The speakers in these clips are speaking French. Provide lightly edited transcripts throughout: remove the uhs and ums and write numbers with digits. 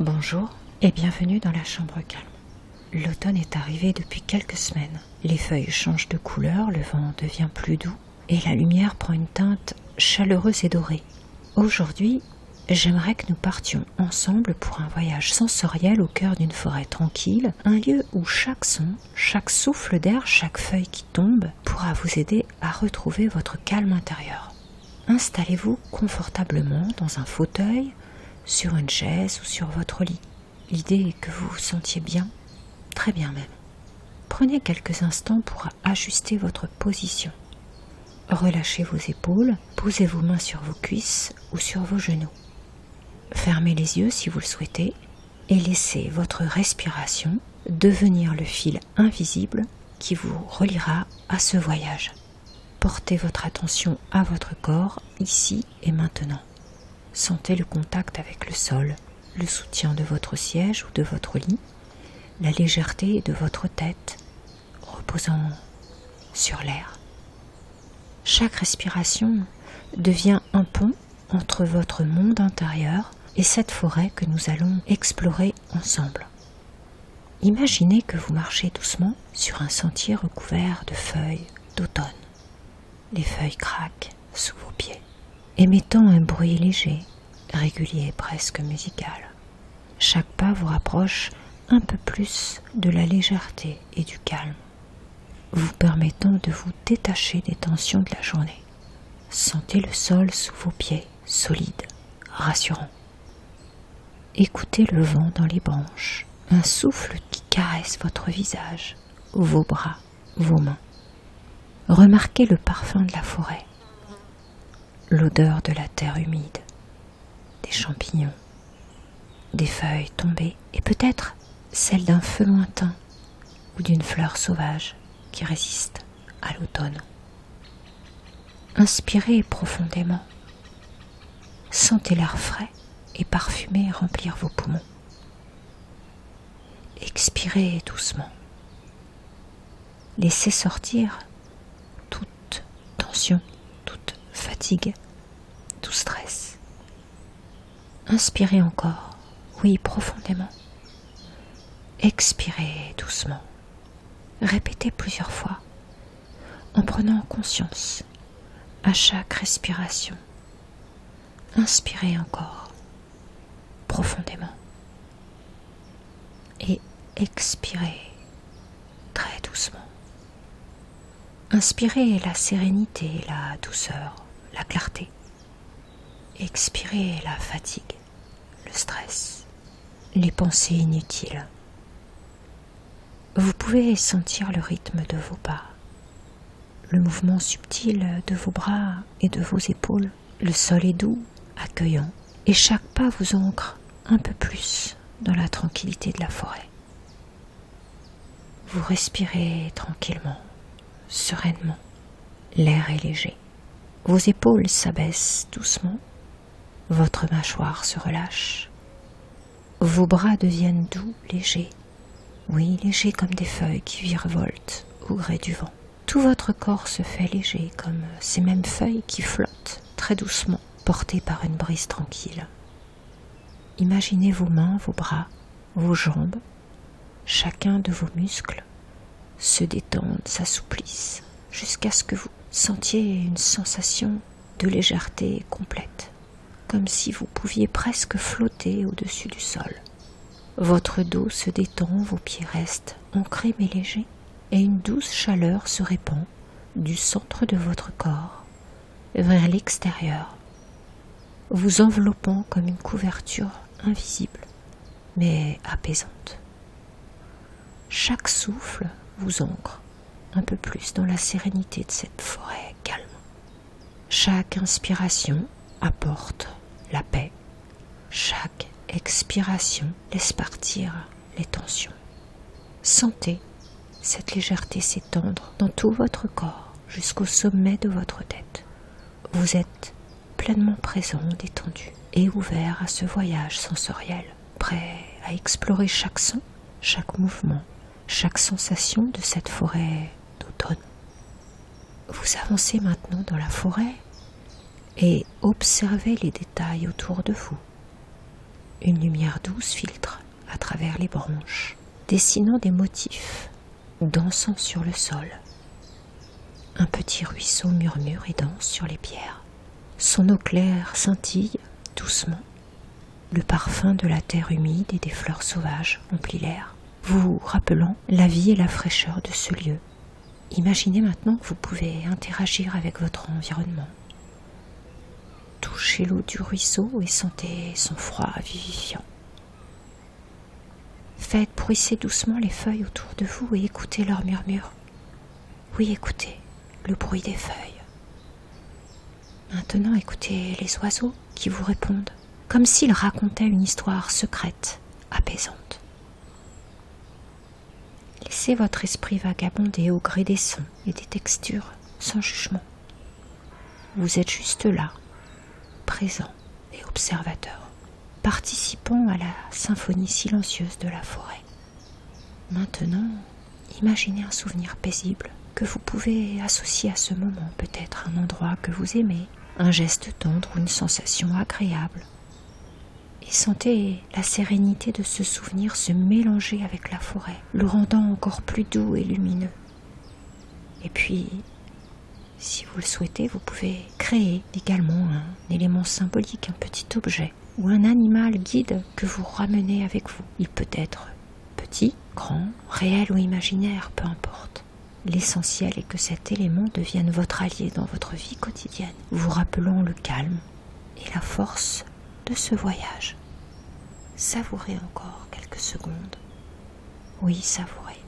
Bonjour et bienvenue dans la chambre calme. L'automne est arrivé depuis quelques semaines. Les feuilles changent de couleur, le vent devient plus doux et la lumière prend une teinte chaleureuse et dorée. Aujourd'hui, j'aimerais que nous partions ensemble pour un voyage sensoriel au cœur d'une forêt tranquille, un lieu où chaque son, chaque souffle d'air, chaque feuille qui tombe pourra vous aider à retrouver votre calme intérieur. Installez-vous confortablement dans un fauteuil, sur une chaise ou sur votre lit. L'idée est que vous vous sentiez bien, très bien même. Prenez quelques instants pour ajuster votre position. Relâchez vos épaules, posez vos mains sur vos cuisses ou sur vos genoux. Fermez les yeux si vous le souhaitez et laissez votre respiration devenir le fil invisible qui vous reliera à ce voyage. Portez votre attention à votre corps, ici et maintenant. Sentez le contact avec le sol, le soutien de votre siège ou de votre lit, la légèreté de votre tête reposant sur l'air. Chaque respiration devient un pont entre votre monde intérieur et cette forêt que nous allons explorer ensemble. Imaginez que vous marchez doucement sur un sentier recouvert de feuilles d'automne. Les feuilles craquent sous vos pieds, émettant un bruit léger, régulier, presque musical. Chaque pas vous rapproche un peu plus de la légèreté et du calme, vous permettant de vous détacher des tensions de la journée. Sentez le sol sous vos pieds, solide, rassurant. Écoutez le vent dans les branches, un souffle qui caresse votre visage, vos bras, vos mains. Remarquez le parfum de la forêt, l'odeur de la terre humide, des champignons, des feuilles tombées et peut-être celle d'un feu lointain ou d'une fleur sauvage qui résiste à l'automne. Inspirez profondément, sentez l'air frais et parfumé remplir vos poumons. Expirez doucement, laissez sortir toute tension, toute fatigue, tout stress. Inspirez encore, oui, profondément. Expirez doucement. Répétez plusieurs fois, en prenant conscience à chaque respiration. Inspirez encore, profondément. Et expirez très doucement. Inspirez la sérénité, la douceur, la clarté. Expirez la fatigue, le stress, les pensées inutiles. Vous pouvez sentir le rythme de vos pas, le mouvement subtil de vos bras et de vos épaules. Le sol est doux, accueillant, et chaque pas vous ancre un peu plus dans la tranquillité de la forêt. Vous respirez tranquillement, sereinement. L'air est léger. Vos épaules s'abaissent doucement. Votre mâchoire se relâche. Vos bras deviennent doux, légers. Oui, légers comme des feuilles qui virevoltent au gré du vent. Tout votre corps se fait léger comme ces mêmes feuilles qui flottent très doucement, portées par une brise tranquille. Imaginez vos mains, vos bras, vos jambes, chacun de vos muscles se détendent, s'assouplissent, jusqu'à ce que vous sentiez une sensation de légèreté complète, comme si vous pouviez presque flotter au-dessus du sol. Votre dos se détend, vos pieds restent ancrés mais légers, et une douce chaleur se répand du centre de votre corps vers l'extérieur, vous enveloppant comme une couverture invisible, mais apaisante. Chaque souffle vous ancre un peu plus dans la sérénité de cette forêt calme. Chaque inspiration apporte la paix. Chaque expiration laisse partir les tensions. Sentez cette légèreté s'étendre dans tout votre corps jusqu'au sommet de votre tête. Vous êtes pleinement présent, détendu et ouvert à ce voyage sensoriel, prêt à explorer chaque son, chaque mouvement, chaque sensation de cette forêt d'automne. Vous avancez maintenant dans la forêt et observez les détails autour de vous. Une lumière douce filtre à travers les branches, dessinant des motifs, dansant sur le sol. Un petit ruisseau murmure et danse sur les pierres. Son eau claire scintille doucement. Le parfum de la terre humide et des fleurs sauvages emplit l'air, vous rappelant la vie et la fraîcheur de ce lieu. Imaginez maintenant que vous pouvez interagir avec votre environnement. Touchez l'eau du ruisseau et sentez son froid vivifiant. Faites bruisser doucement les feuilles autour de vous et écoutez leur murmure. Oui, écoutez le bruit des feuilles. Maintenant, écoutez les oiseaux qui vous répondent, comme s'ils racontaient une histoire secrète, apaisante. Laissez votre esprit vagabonder au gré des sons et des textures, sans jugement. Vous êtes juste là, présent et observateur, participant à la symphonie silencieuse de la forêt. Maintenant, imaginez un souvenir paisible que vous pouvez associer à ce moment, peut-être un endroit que vous aimez, un geste tendre ou une sensation agréable. Et sentez la sérénité de ce souvenir se mélanger avec la forêt, le rendant encore plus doux et lumineux. Et puis, si vous le souhaitez, vous pouvez créer également un élément symbolique, un petit objet ou un animal guide que vous ramenez avec vous. Il peut être petit, grand, réel ou imaginaire, peu importe. L'essentiel est que cet élément devienne votre allié dans votre vie quotidienne, vous rappelant le calme et la force de ce voyage. Savourez encore quelques secondes. Oui, savourez.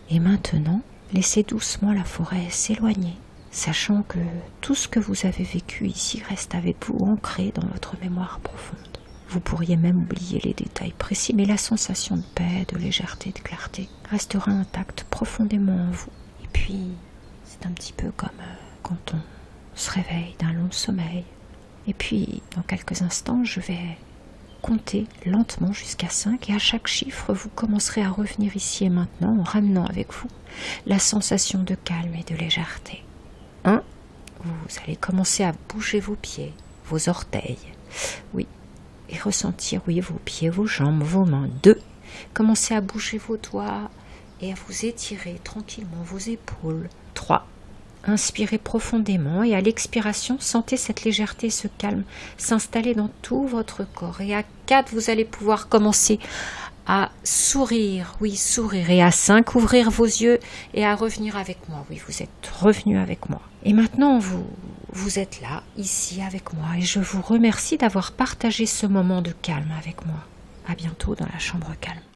Et maintenant, laissez doucement la forêt s'éloigner, sachant que tout ce que vous avez vécu ici reste avec vous ancré dans votre mémoire profonde. Vous pourriez même oublier les détails précis, mais la sensation de paix, de légèreté, de clarté restera intacte profondément en vous. Et puis, c'est un petit peu comme quand on se réveille d'un long sommeil. Et puis, dans quelques instants, je vais compter lentement jusqu'à 5 et à chaque chiffre, vous commencerez à revenir ici et maintenant en ramenant avec vous la sensation de calme et de légèreté. 1, vous allez commencer à bouger vos pieds, vos orteils. Oui. Et ressentir, oui, vos pieds, vos jambes, vos mains. 2, commencez à bouger vos doigts et à vous étirer tranquillement vos épaules. 3, inspirez profondément et à l'expiration, sentez cette légèreté, ce calme s'installer dans tout votre corps. Et à 4, vous allez pouvoir commencer à sourire, oui, sourire. Et à 5, ouvrir vos yeux et à revenir avec moi. Oui, vous êtes revenu avec moi. Et maintenant, vous êtes là, ici avec moi. Et je vous remercie d'avoir partagé ce moment de calme avec moi. À bientôt dans la chambre calme.